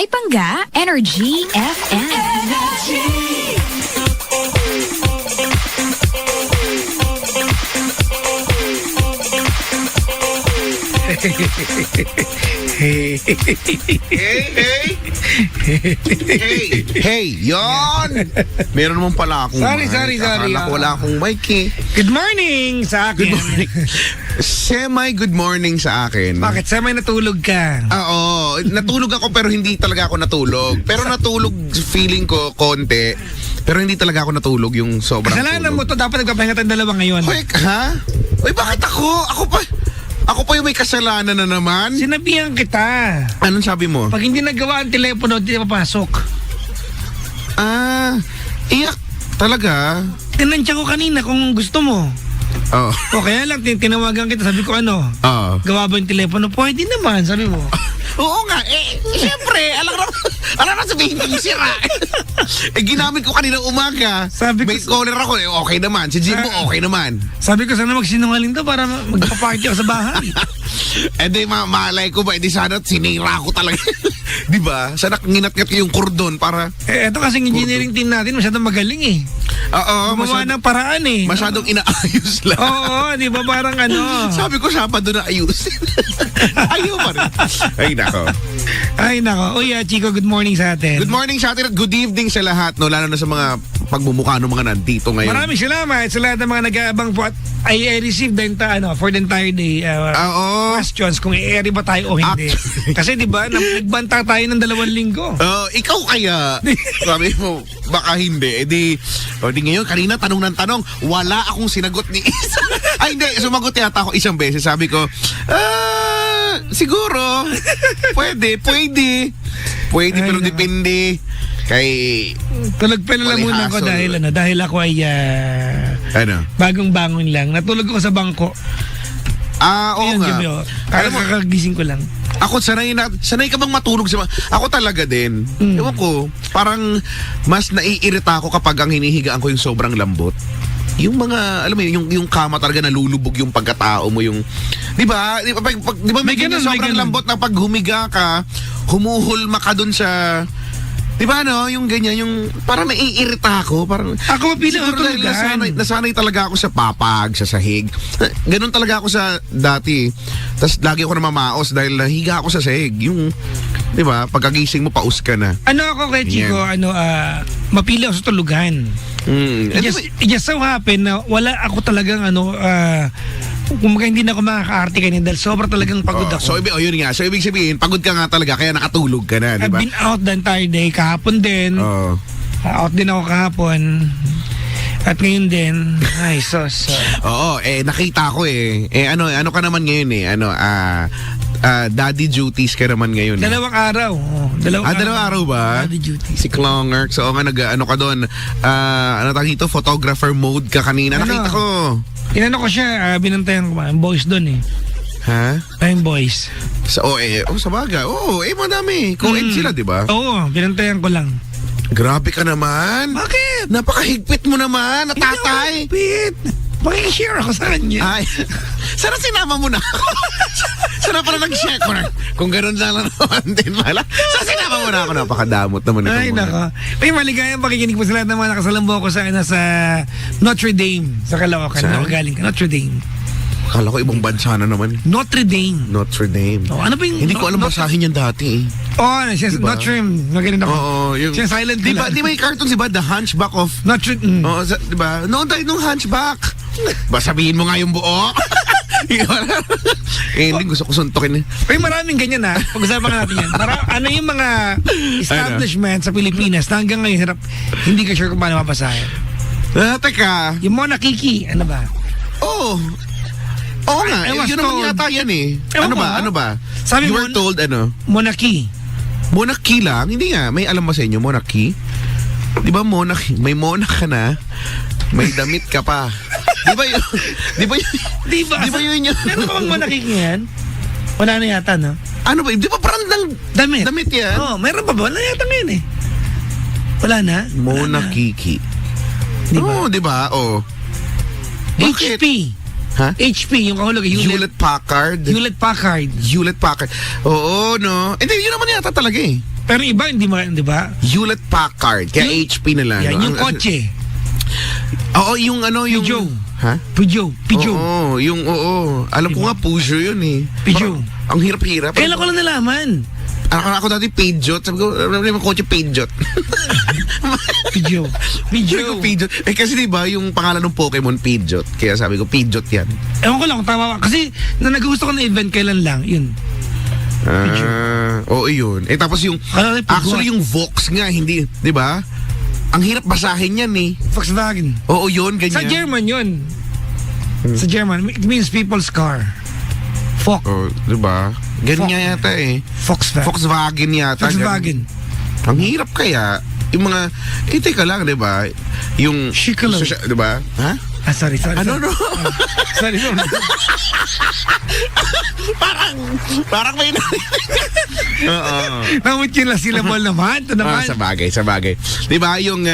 Pangga, Energy FM. Hey, yon. Meron mong pala akong Sorry. Akala ko wala akong mic eh. Good morning sa akin. Good morning. Good morning sa akin. Bakit? Sa may natulog ka? Oo, natulog ako pero hindi talaga ako natulog. Pero natulog feeling ko konti. Pero hindi talaga ako natulog yung sobrang Kasalanan tulog. mo to, dapat nagpapahinga tayong dalawa ngayon. Hoy, ha? Hoy, bakit ako? Ako pa yung may kasalanan na naman. Sinabihan kita. Anong sabi mo? Pag hindi nagawa ang telepono, hindi na papasok. Iyak talaga. Tinansya ko kanina kung gusto mo. Oh. O kaya lang, tinawagan kita. Sabi ko gawa ba yung telepono? Pwede naman, sabi mo. Oo nga, siyempre, alam na sabihin ko sira. Ginamit ko kanina umaga. Sabi ko, may caller ako, okay naman. Si Jimbo, okay naman. Sabi ko, sana magsinungaling to para magpaparty ako sa bahay. Di malay ko ba, sana sinira ko talaga. Di ba? Sana nginat-ngat ko yung kordon para... Ito kasing engineering team natin, masyadong magaling eh. Oo, gumawa ng paraan eh. Masyadong inaayos lang. Oo, di ba parang Sabi ko, Sabado na ayusin. Ayaw pa rin. Ay, nako. Uy, Chico, good morning sa atin. Good morning sa atin at good evening sa lahat, no? Lalo na sa mga pagmumukha ng mga nandito ngayon. Maraming salamat sa lahat ng mga nag-aabang po at I received for the entire day questions kung i-airy ba tayo o hindi. Kasi di ba, nagbanta tayo ng 2 linggo. Ikaw kaya, sabi mo, baka hindi. Di ngayon, kanina tanong ng tanong, wala akong sinagot ni isa. Ay, hindi, sumagot yata ako isang beses. Sabi ko, siguro, pwede, pero depende. Kay Tulog-pala lang muna ako dahil ako ay bagong bangon lang. Natulog ako sa bangko. Oo nga. Kakagising ko lang. Ako, sanay ka bang matulog sa... Ako talaga din. Ewan ko, parang mas naiirita ako kapag ang hinihigaan ko yung sobrang lambot. Yung mga, alam mo yung kama talaga nalulubog yung pagkatao mo, yung... Di ba may ganun, sobrang lambot na pag humiga ka, humuhulma ka dun sa... Di ba yung ganyan, yung parang naiirita ako. Ako mapili ako tulugan. Nasanay talaga ako sa papag, sa sahig. Ganun talaga ako sa dati. Tapos lagi ako namamaos dahil nahiga ako sa sahig. Yung, di ba, pagkagising mo, paus ka na. Ako kay Chico, mapili ako sa tulugan. It just so happen na wala ako talagang kung hindi na ako makaka-arte kanina dahil sobra talagang pagod ako. So yun nga. So ibig sabihin, pagod ka nga talaga kaya nakatulog ka na, di ba? I've been out the entire day. Kahapon din. Out din ako kahapon. At ngayon din. Ay, sos. Oo, nakita ko ano ka naman ngayon daddy duties ka naman ngayon. 2 araw. 2 araw ba? Daddy duties. Si Klonger. So ka doon, photographer mode ka kanina. Nakita ko. Inano ko siya, binantayan ko boys doon eh. Ha? Ayun boys. Sa bagay. Madami. Co-ed sila, di ba? Oo, binantayan ko lang. Grabe ka naman. Bakit? Napakahigpit mo naman, natatay. Higpit. Pakikishare ako sa kanya. Ay, sana sinama mo na ako. Sana pala nag-share ko na. Kung gano'n lang naman din pala. Sana sinama mo na ako. Napakadamot naman ito. Ay, nako. May maligayang pakikinig po sa lahat ng mga nakasalambo ko sa Notre Dame. Sa Caloocan. Galing ka. Notre Dame. Akala ko ibang bansa na naman. Notre Dame. Notre Dame. Ano ba yung... Hindi ko alam basahin yan dati eh. Siya Notre Dame. Magaling ako. Yung... Siya silent ko lang. Di ba yung cartoons, di ba? The Hunchback of... Notre Dame. Di ba? Nung Hunchback. Ba sabihin mo nga yung buo? Hindi gusto ko suntokin. May maraming ganyan pag-usapan natin yan. Ano yung mga establishment sa Pilipinas na hanggang ngayon hindi ka sure kung paano mapasahin. Teka. Yung Monakiki, ano ba? Oo nga, yun naman yata yan eh. Ano ba? Sabi you were told Monaki. Monaki lang? Hindi nga, may alam ba sa inyo, Monaki? Di ba Monaki? May Monak ka na, may damit ka pa. Di ba yun? Di ba yun yun? Meron bang Monaki yan? Wala na yata, no? Ano ba? Di ba parang damit yan? Meron pa ba? Wala yata ngayon eh. Wala na? Monakiki. Oo, di ba? HP. Ha? HP, yung kahulog. Hewlett-Packard. Hewlett-Packard. Oo, no? Hindi, yun naman yata talaga eh. Pero yung iba, hindi mo, di ba? Hewlett Packard, kaya HP na lang. Yan, no? yung kotse. Oo, yung ano, yung... Peugeot. Ha? Peugeot. Oo, yung Alam ko nga, Peugeot yun eh. Peugeot. Parang ang hirap-hirap. Kailan ko lang nalaman? Ako dati Peugeot. Sabi ko, ano yung kotse Peugeot? Peugeot. Sabi ko, Peugeot. Eh kasi diba, yung pangalan ng Pokemon, Peugeot. Kaya sabi ko, Peugeot yan. Ewan ko lang kung tama. Kasi, na nagusto ko na event kailan lang, yun. Oo, yun. Eh tapos yung, Ano, actually yung Vox nga, hindi, di ba? Ang hirap basahin yan eh. Volkswagen. Oo, yun, ganyan. Sa German yun. Sa German, it means people's car. Volk. Oh, di ba? Ganyan yata eh. Volkswagen yata. Volkswagen. Ganun. Ang hirap kaya. Yung mga, teka lang, di ba? Yung, Shikalo. di ba? Ha? Sorry. Ano, no? Sorry. Parang may Oo. Namut yun lang syllable naman. Ito naman. Sa bagay. Di ba, yung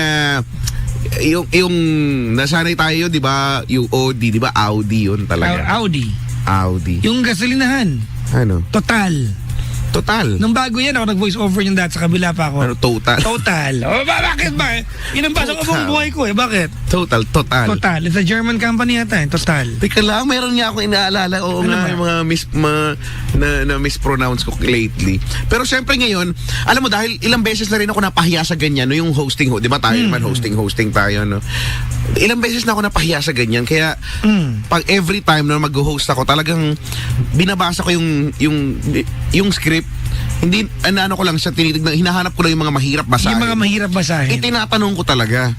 nasanay tayo, di ba, yung Audi, di ba, Audi yun talaga. Audi. Audi. Yung gasolinahan. Ano? Total. Nung bago yan, ako nag-voice over yung dati sa kabila pa ako. Ano, total? Bakit ba? Yun ang basa ko buong buhay ko eh. Bakit? Total. It's a German company yata eh. Total. Teka lang, meron niya ako inaalala. Oo Ano nga, ba? yung mga na mispronounce ko lately. Pero syempre ngayon, alam mo, dahil ilang beses na rin ako napahiya sa ganyan, no, yung hosting, di ba tayo naman hosting tayo, no? Ilang beses na ako napahiya sa ganyan, kaya pag every time na mag-host ako, talagang binabasa ko yung script. Hindi, ano ko lang siya tinitignan, hinahanap ko lang yung mga mahirap basahin. Yung mga mahirap basahin. Itinatanong ko talaga.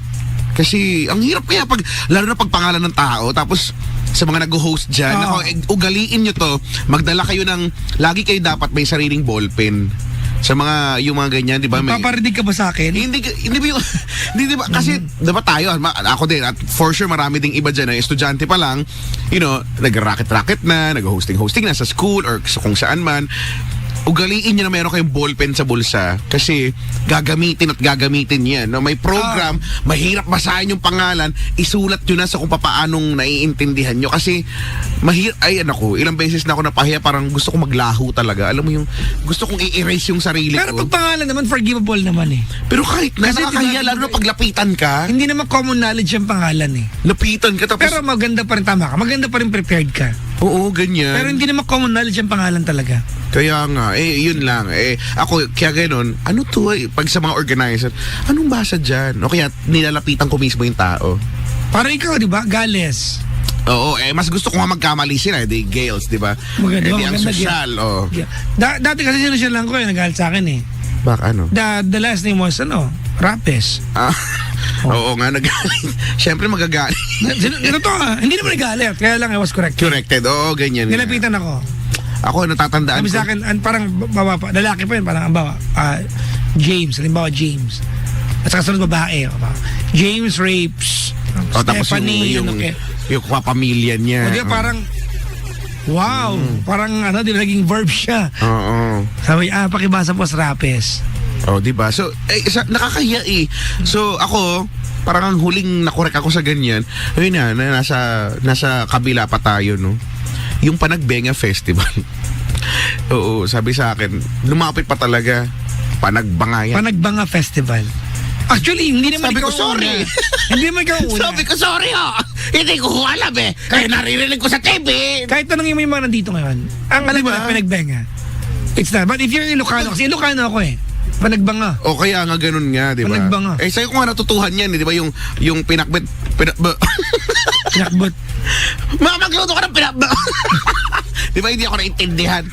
Kasi ang hirap kaya lalo na pag pangalan ng tao, tapos sa mga nag-host dyan, ako, ugaliin nyo to, magdala kayo lagi kayo dapat may sariling ballpen. Sa yung mga ganyan, di ba? Paparinig ka ba sa akin? Hindi ba yung, hindi ba, kasi, di ba tayo, ako din, at for sure marami ding iba dyan, estudyante pa lang, nag-racket na, nag-hosting na sa school or kung saan man. Ugaliin nyo na meron kayong ballpen sa bulsa kasi gagamitin yan. No? May program, mahirap basahin yung pangalan, isulat nyo na sa kung paanong naiintindihan nyo. Kasi ilang beses na ako napahiya, parang gusto kong maglaho talaga. Alam mo yung, gusto kong i-erase yung sarili Pero ko. pag pangalan naman, forgivable naman eh. Pero kahit na, nakakahiya, lalo na paglapitan ka. Hindi naman common knowledge yung pangalan eh. Lapitan ka tapos... Pero maganda pa rin, tama ka. Maganda pa rin prepared ka. Oo, ganyan. Pero hindi naman common knowledge yung pangalan talaga. Kaya nga, yun lang. Ako, kaya ganun, ano to pag sa mga organizer, anong basa dyan? O kaya nilalapitan ko mismo yung tao. Para ikaw, di ba? Gales. Oo, mas gusto ko nga magkamali sila, di Gales, di ba? Maganda, ang sosyal, Yeah. Dati kasi sinusyan lang ko nagalit sa akin eh. Baka ano? The last name was, Rapes. Oo nga, nagalit. Siyempre magagalit. Hindi naman nagalit, kaya lang I was corrected. Corrected, oo, ganyan. Nilapitan ako. Ako, natatandaan Sabi ko. sa akin, parang lalaki pa yun, parang James, halimbawa James. At saka sunod babae. James Rapes. Tapos Stephanie, yung kapamilya niya. O di ba, parang, wow, parang di ba naging verb siya. Oo. Sabi, pakibasa po sa Rapes. Oh, di ba? So, nakakahiya eh. So, ako, parang ang huling nakorek ako sa ganyan. Ayun na, nasa kabila pa tayo, no? Yung Panagbenga Festival. Oo, sabi sa akin, lumapit pa talaga. Panagbangayan. Panagbenga Festival. Actually, hindi naman sabi ikaw ko, sorry. Hindi naman ikaw una. Sabi ko, sorry Hindi ko alam Kaya naririnig ko sa TV. Kahit tanongin mo yung mga nandito ngayon, ang alam mo na Panagbenga. It's not. But if you're Ilocano, kasi Ilocano ako Panagbanga. O kaya nga ganun nga, di ba? Panagbanga. Sa'yo ko nga natutuhan yan, di ba? Yung pinakbet. Pinakbot. Magluto ka ng pinakbet. Di ba hindi ako naintindihan?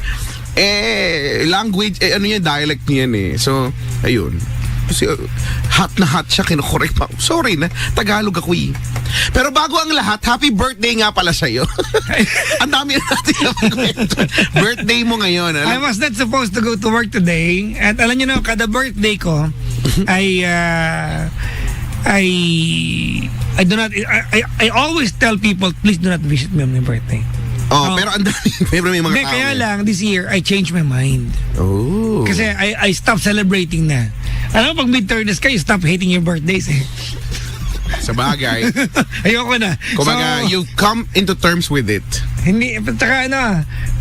Language, ano yan, dialect niyan So, ayun. Kasi hot na hot siya, kinokorek pa. Sorry na, Tagalog ako Pero bago ang lahat, happy birthday nga pala sa'yo. Ang dami natin na pagkwento. Birthday mo ngayon. I was not supposed to go to work today. At alam nyo na, kada birthday ko, I always tell people, please do not visit me on my birthday. Pero ang dami. May mga tao. Kaya lang, this year, I changed my mind. Oh. Kasi I stopped celebrating na. Alam mo, pag mid-30s ka, you stop hating your birthdays Sa bagay. Ayoko na. Kumbaga, you come into terms with it. Hindi, tsaka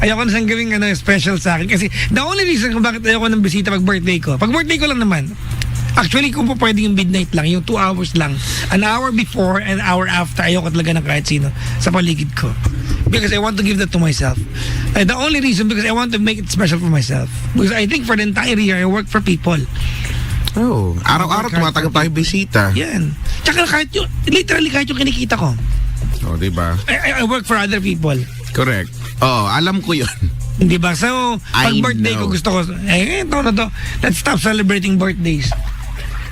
ayoko na siyang gawing special sa akin. Kasi the only reason kung bakit ayoko ng bisita pag birthday ko lang naman, actually kung po pwede yung midnight lang, yung 2 hours lang, an hour before and an hour after, ayoko talaga ng kahit sino sa paligid ko. Because I want to give that to myself. And the only reason, because I want to make it special for myself. Because I think for the entire year, I work for people. Oh, araw-araw tumatanggap tayo bisita. Yan. Tsaka kahit yung kinikita ko. Oh, di ba? I work for other people. Correct. Oh, alam ko 'yon. Di ba? So, pag I birthday know. ko, gusto ko, ito na to. Let's stop celebrating birthdays.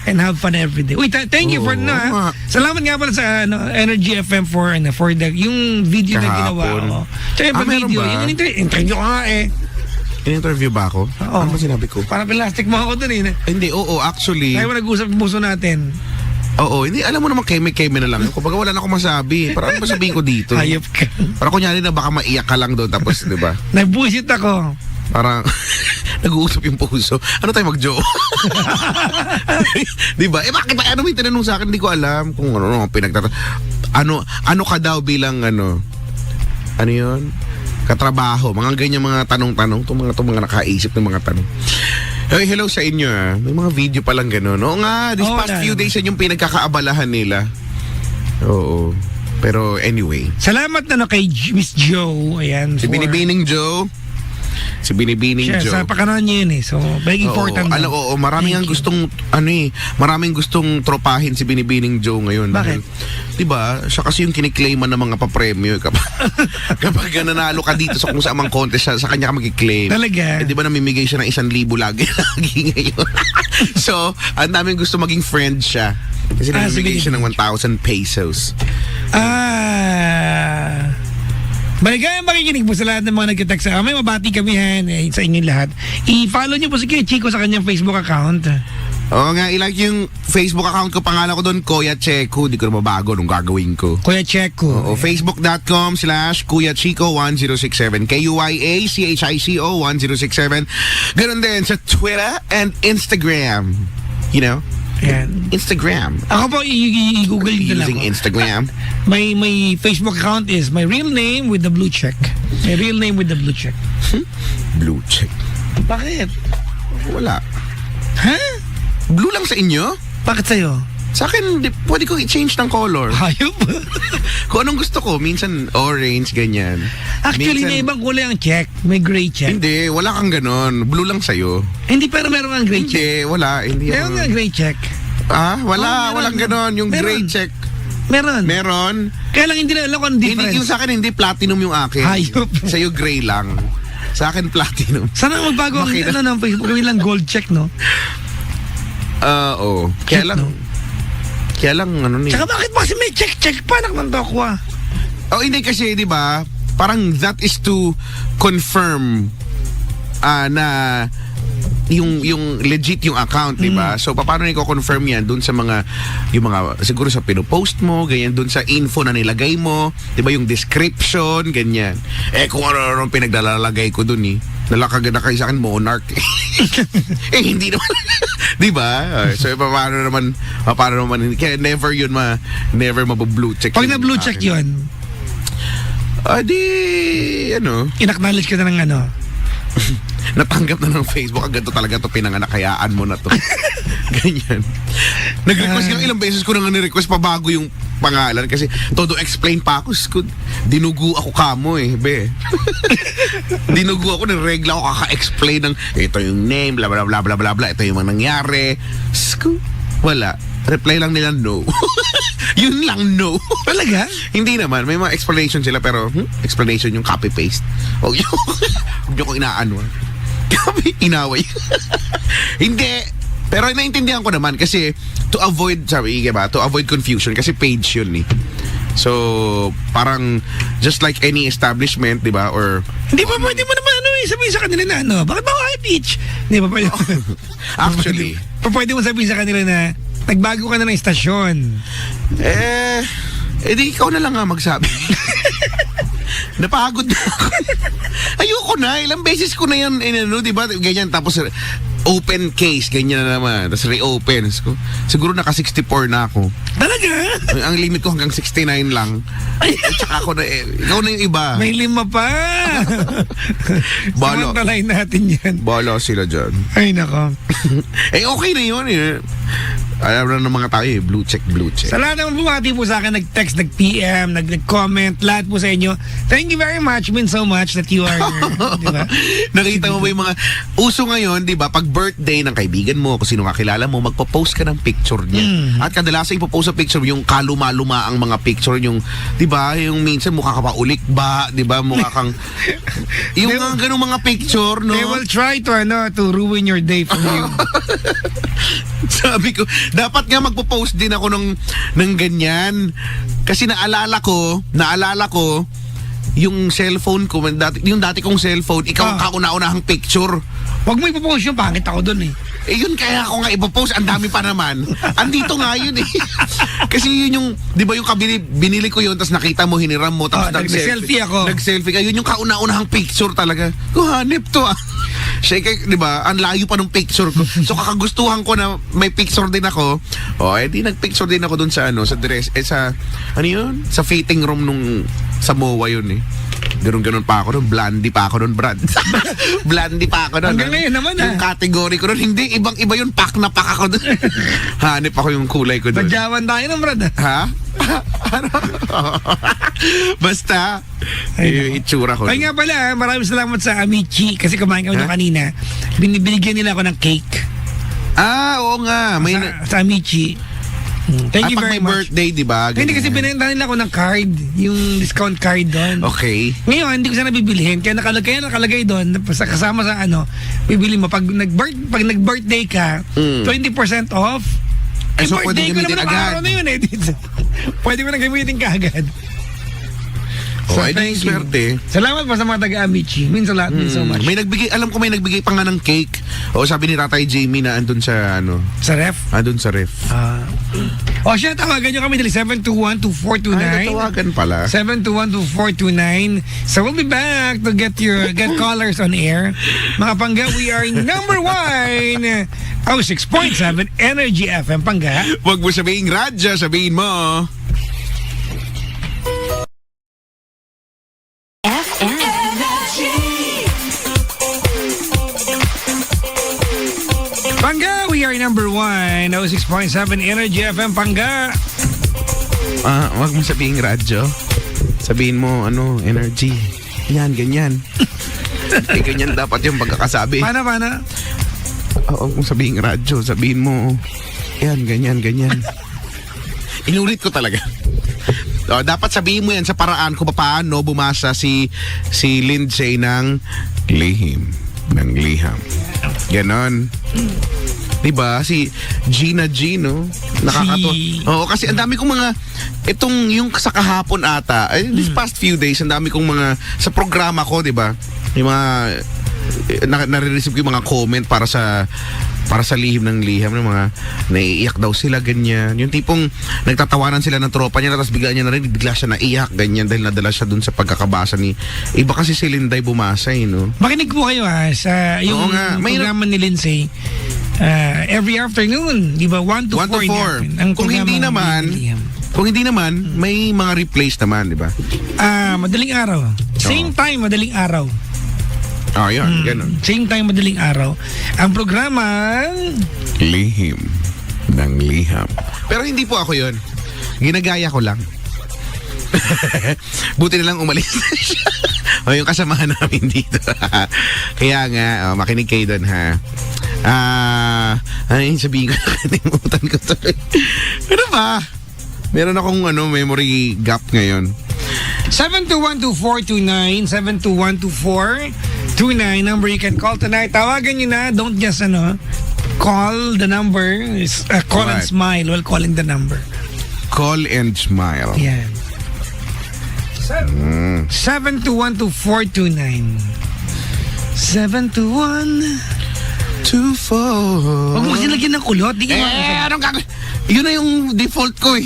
And have fun every day. Uy, thank you for Oo. Salamat nga pala sa Energy FM for yung video na ginawa Kahapon. ko. Tsaka yung Meron video, ba? yung interview ko nga In-interview ba ako? Oo. Ano ba sinabi ko? Parang plastic mo ako dun Hindi, oo, actually. Tayo mo nag-usap ng puso natin. Oo, hindi, alam mo naman keme-keme na lang. Kumbaga wala na akong masabi. Parang ano ba sabihin ko dito? Hayop ka. Parang kunyari na baka maiyak ka lang doon tapos, di ba? Nag-bullshit ako. Parang nag-uusap yung puso. Ano tayo mag-joke? Di ba? Bakit ba? Ano may tinanong sa akin? Hindi ko alam kung ano ano ka daw bilang ano yun? Katrabaho. Mga ganyan mga tanong-tanong. Itong mga nakaisip ng mga tanong. Hey, hello sa inyo May mga video pa lang gano'n. Oo nga, this past few days yan yung pinagkakaabalahan nila. Oo. Pero anyway. Salamat kay Miss Joe. Ayan. Si Binibining Joe. Si Binibining Joe. Sa pakanan niya yun So, very important. Oo, maraming ang gustong, maraming gustong tropahin si Binibining Joe ngayon. Bakit? Diba, siya kasi yung kiniklaiman ng mga papremyo kapag nanalo ka dito sa kung saan mang contest, sa kanya ka mag-claim. Talaga? Diba namimigay siya ng 1,000 lagi ngayon. So, ang daming gusto maging friend siya. Kasi namimigay siya ng 1,000 pesos. Maligayang makikinig po sa lahat ng mga nagkitext sa amin. Mabati kami sa inyong lahat. I-follow niyo po si Kuya Chico sa kanyang Facebook account. Oo nga, i-like yung Facebook account ko. Pangalan ko doon, Kuya Checo. Di ko na mabago nung gagawin ko. Kuya Checo. Oo, facebook.com/Kuya Chico 1067. KUYACHICO 1067. Ganun din sa Twitter and Instagram. You know? Ayan. Instagram. Ako po, i-google nyo lang Using ako. Instagram. My Facebook account is my real name with the blue check. My real name with the blue check. Blue check. Bakit? Wala. Ha? Blue lang sa inyo? Bakit sa'yo? Sa akin, pwede ko i-change ng color. Hayop. Kung anong gusto ko. Minsan orange, ganyan. Actually, may ibang kulay ang check. May gray check. Hindi, wala kang ganon. Blue lang sa'yo. Hindi, pero meron kang gray check. Hindi, wala. Hindi Meron nga gray check. Ah, wala. Oh, meron. Walang ganon. Yung Meron. gray check. Meron. Meron. Kaya lang hindi na alam kung ang Hindi, difference. yung sa akin, hindi platinum yung akin. Hayop. Sa'yo, gray lang. Sa akin, platinum. Sana magbago ang Makita. ng Facebook. Gawin lang gold check, no? Oo. Kaya Cute, lang, no? kaya lang, Tsaka bakit ba kasi may check-check pa ng Dokwa? Oh, hindi kasi, di ba? Parang that is to confirm na yung legit yung account, di ba? So paano niyo confirm yan dun sa yung mga siguro sa pinopost mo, ganyan dun sa info na nilagay mo, di ba yung description, ganyan. Kung ano pinagdalalagay ko dun nalakagad na kayo sa akin monarch. Hindi naman. Di ba? So paano naman kaya never mabu-blue check. Pag na-blue check yun, inacknowledge ka na ng natanggap na ng Facebook, ang ganito talaga to, pinanganak, hayaan mo na to. Ganyan. Nag-request yung ilang beses ko na ni-request pa bago yung pangalan kasi todo explain pa ako. Dinugo ako kamo be. Dinugo ako, niregla ako, kaka-explain ng ito yung name, bla bla bla bla bla bla, ito yung mga nangyari. Wala. Reply lang nila no. Yun lang, no. Talaga? Hindi naman. May mga explanation sila pero explanation yung copy-paste. Huwag nyo ko inaano. Inaway. Hindi. Pero naintindihan ko naman kasi to avoid confusion kasi page yun So, parang just like any establishment, di ba? Or Hindi pa pwede mo naman sabihin sa kanila na bakit ba high pitch? Hindi pa pwede. Actually. Pwede mo sabihin sa kanila na nagbago ka na ng istasyon. Di ikaw na lang nga magsabi. Napagod na ako. Ayoko na. Ilang beses ko na yan, di ba? Ganyan. Tapos, open case. Ganyan na naman. Tapos, reopen. Siguro naka 64 na ako. Talaga? Ang limit ko hanggang 69 lang. At saka ako na, ikaw na yung iba. May 5 pa. Balo. Samantalain natin yan. Bala sila dyan. Ay, nako. Okay na yun eh. Alam na ng mga tao eh, blue check. Sa lahat naman bumati po sa akin, nag-text, nag-PM, nag-comment, lahat po sa inyo. Thank you very much. Means so much that you are here. Di ba? Nakita mo ba yung mga uso ngayon, di ba? Pag birthday ng kaibigan mo, kung sino kakilala mo, magpo-post ka ng picture niya. At kadalasan ipopost sa picture yung kaluma-luma ang mga picture, yung, di ba? Yung minsan mukha ka pa ulik ba? Di ba? Mukha kang, yung mga ganung mga picture, no? They will try to ruin your day for you. Sabi ko, dapat nga magpo-post din ako ng ganyan. Kasi naalala ko, yung cellphone ko, yung dati kong cellphone, ikaw ang kauna-unahang picture. Huwag mo ipopost yung pangit ako dun eh. Eh yun kaya ako nga ipopost, ang dami pa naman. Andito nga yun eh. Kasi yun yung, di ba yung binili ko yun, tapos nakita mo, hiniram mo, tapos nag-selfie ako. Nag-selfie ka, yun yung kauna-unahang picture talaga. Hanip to ah. Siya, di ba, ang layo pa ng picture ko. So kakagustuhan ko na may picture din ako. Di nag-picture din ako dun sa sa dress, ano yun? Sa fitting room nung sa MOA yun eh. Ganun pa ako doon. Blondie pa ako doon, Brad. Blondie pa ako doon. Hanggang ngayon naman Yung category ko doon. Hindi, ibang-iba yun. Pak na pak ako doon. Hanip ako yung kulay ko doon. Badyawan tayo ng Brad. Ha? Ano? Basta, yung itsura ko. Ay nga pala, maraming salamat sa Amici. Kasi kumain kami nyo kanina. Binibigyan nila ako ng cake. Oo nga. May Sa Amici. Thank you pag very may much. birthday, di ba? Hindi kasi binenta nila ako ng card, yung discount card doon. Okay. Ngayon, hindi ko sana bibilihin. Kaya nakalagay doon, kasama sa bibili mo. Pag nag-birthday ka, 20% off. So pwede birthday ko gamitin naman ang agad. araw na yun eh. Pwede ko na gamitin ka agad. So, thank you. Swerte. Salamat po sa mga taga-Amici. Means a lot, means so much. Alam ko may nagbigay pa nga ng cake. Sabi ni Tatay Jamie na andun sa Sa ref? andun sa ref. Siya, tawagan nyo kami dali 721-2429. Tawagan pala. 721-2429. So we'll be back to get callers on air. Mga Pangga, we are number 1. 6.7 Energy FM Pangga. Huwag mo sabihin radyo, sabihin mo. Pangga, we are number 1. 6.7 Energy FM Pangga. Huwag mo sabihin radyo. Sabihin mo, energy. Yan, ganyan. Ganyan dapat yung pagkakasabi. Paano? Huwag mo sabihin radyo. Sabihin mo, yan, ganyan. Inulit ko talaga. Dapat sabihin mo yan sa paraan kung paano bumasa si Lindsay ng lihim. Ng liham. Ganon. Diba? Si Gina G, no? Nakakatawa. Oo, kasi ang dami kong mga, yung sa kahapon ata, these past few days, ang dami kong mga, sa programa ko, diba? Yung mga, nare-receive ko yung mga comment para sa lihim ng liham, ng mga naiiyak daw sila, ganyan. Yung tipong nagtatawanan sila ng tropa niya, tapos bigla siya naiyak, ganyan, dahil nadala siya dun sa pagkakabasa ni, iba kasi si Linday bumasa, no? Makinig po kayo sa yung programa ni Lindsay. Every afternoon, di ba? 1 to 4. Kung hindi naman, may mga replays naman, di ba? Madaling araw. Same time, madaling araw. Yun, ganun. Same time, madaling araw. Ang programa... Lihim ng liham. Pero hindi po ako yun. Ginagaya ko lang. Buti na lang umalis na siya. Yung kasamahan namin dito. Kaya nga, makinig kayo doon, ha? Sabihin ko na, kalimutan ko tuloy. Ano ba? Meron akong memory gap ngayon. 721-2429, 721-2429, number you can call tonight. Tawagan nyo na, don't just call the number. Call and smile while calling the number. Call and smile. Yan. 721-2429. 721-24. Huwag mo kasi lagyan ng kulot. Di ka anong gagawin? Yun na yung default ko eh.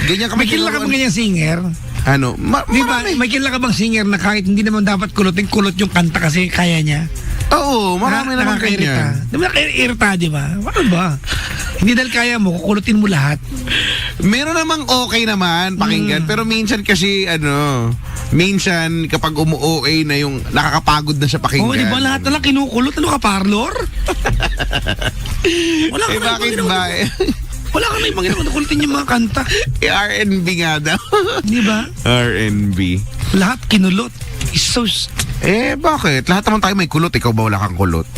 Ganyan kami. May kilala ka ba ganyang singer? Di ba, marami. may kilala ka bang singer na kahit hindi naman dapat kulutin, kulot yung kanta kasi kaya niya? Oo, marami naman ganyan. Di ba nakakairita, di ba? Ano ba? Hindi dahil kaya mo, kukulutin mo lahat. Meron namang okay naman pakinggan, pero minsan kasi minsan kapag umu-OA na yung nakakapagod na siya pakinggan. Oo, di ba lahat na lang kinukulot? Ano ka, parlor? Wala ka na bakit ibang ba? Wala ka na ibang ginawa, kulutin yung mga kanta. R&B nga daw. Di ba? R&B. Lahat kinulot. It's so... Bakit? Lahat naman tayo may kulot. Ikaw ba wala kang kulot?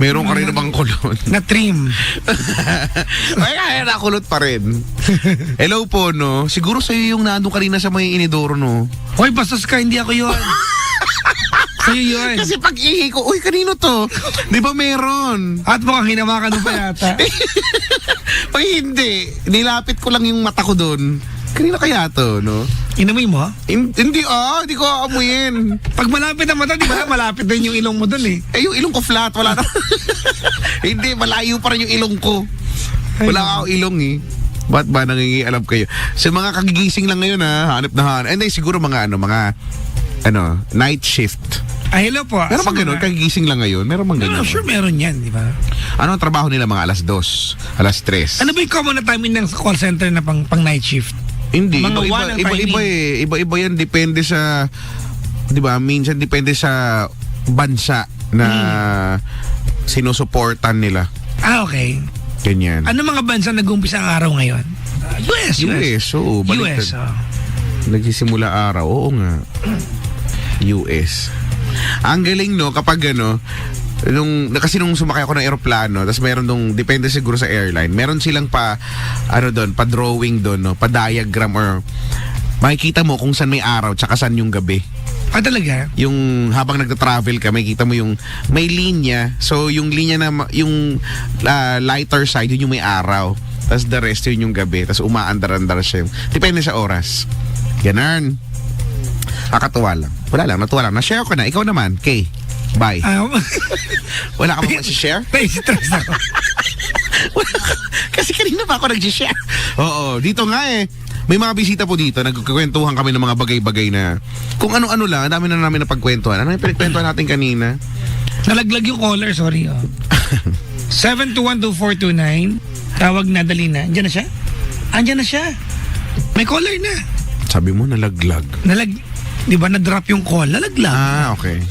Meron ka rin bang kulot? Na trim. Ay, nakulot pa rin. Hello po, no? Siguro sa'yo yung nandun kanina sa may inidoro, no? Hoy, bastos ka, hindi ako yun. Sa'yo yun. Kasi pag ihi ko, uy, kanino to? Di ba meron? At mukhang hinamakan mo pa yata. Ay, hindi. Nilapit ko lang yung mata ko doon. Kanino kaya to, no? Inamoy mo, ha? Hindi ko aamuyin. Pag malapit ang mata, di ba? Malapit din yung ilong mo dun eh. Yung ilong ko flat, wala na. Hindi, malayo pa rin yung ilong ko. Wala akong ilong eh. Ba't ba nangingialam kayo? Sa mga kagigising lang ngayon hanap na hanap. Hindi, siguro mga night shift. Ay, hello po. Meron bang ganun? Kagigising lang ngayon? Meron bang ganun? Sure meron yan, di ba? Ano ang trabaho nila mga alas 2, alas 3? Ano ba yung common na timing ng call center na pang night shift? Hindi, Mga one ang iba eh. Iba-iba yan, depende sa, di ba, minsan depende sa bansa na sinusuportan nila. Ah, okay. Ganyan. Ano mga bansa nag-umpisa ang araw ngayon? US. Oo, baliktad. US, oh. Nagsisimula araw, oo nga. US. Ang galing, no, kapag kasi nung sumakay ako ng eroplano, tapos meron depende siguro sa airline, meron silang pa-drawing doon, no, pa-diagram or makikita mo kung saan may araw tsaka saan yung gabi. Ah, talaga? Yung habang nagta-travel ka, makikita mo yung may linya. So, yung linya na, yung lighter side, yun yung may araw. Tapos the rest, yun yung gabi. Tapos umaandar-andar siya. Depende sa oras. Ganun. Kakatuwa lang. Wala lang, natuwa lang. Na-share ko na. Ikaw naman, Kay. Bye. Wala ka ba share? Stress ako. Kasi kanina pa ako nag-share. Oo, dito nga eh. May mga bisita po dito. Nagkukwentuhan kami ng mga bagay-bagay na kung ano-ano lang. Ang dami na namin napagkwentuhan. Ano yung pinagkwentuhan natin kanina? Nalaglag yung caller, sorry. 7212429. Tawag na, dali na. Andiyan na siya? Andiyan na siya. May caller na. Sabi mo, nalaglag. Di ba na-drop yung call? Nalaglag. Ah, okay.